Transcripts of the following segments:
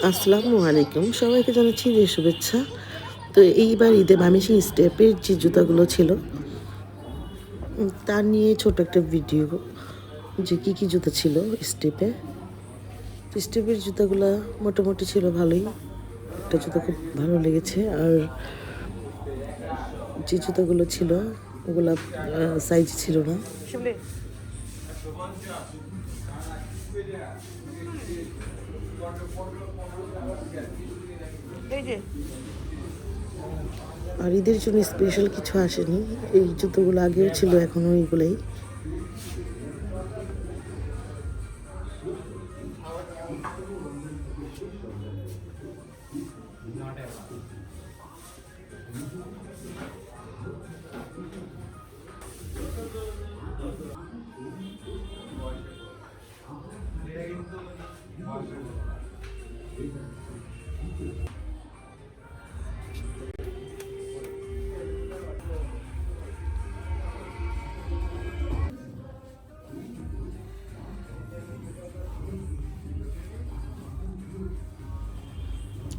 আসসালামু আলাইকুম, সবাইকে জানাচ্ছি ঈদের শুভেচ্ছা। তো এইবার ঈদে মামিসিং স্টেপের যে জুতাগুলো ছিল তা নিয়ে ছোট একটা ভিডিও, যে কি কি জুতা ছিল স্টেপে। তো স্টেপের জুতাগুলা মোটামুটি ছিল ভালোই, একটা জুতা খুব ভালো লেগেছে। আর যে জুতাগুলো ছিল ওগুলা সাইজ ছিল না। আর ঈদের জন্য স্পেশাল কিছু আসেনি, এই জুতোগুলো আগেও ছিল, এখনো এইগুলোই।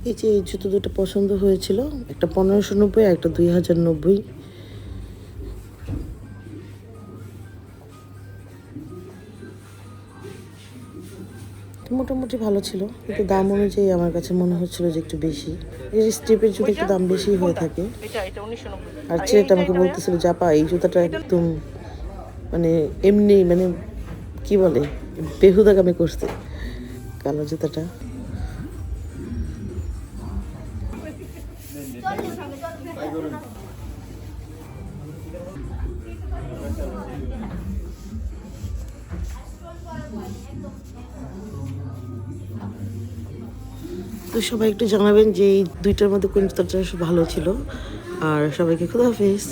এই যে এই জুতো দুটো পছন্দ হয়েছিল, একটা 1590 আর একটা 2090। মোটামুটি ভালো ছিল, কিন্তু দাম অনুযায়ী আমার কাছে মনে হচ্ছিল যে একটু বেশি। এই স্টেপের জুতো একটু দাম বেশি হয়ে থাকে। আর ছেলেটা আমাকে বলতেছিল, জাপা এই জুতাটা একদম মানে এমনি মানে কি বলে বেহুদাগামি করছে কালো জুতাটা। তো সবাই একটু জানাবেন যে এই দুইটার মধ্যে কোন জুতাটা ভালো ছিল। আর সবাইকে খুদা হাফেজ।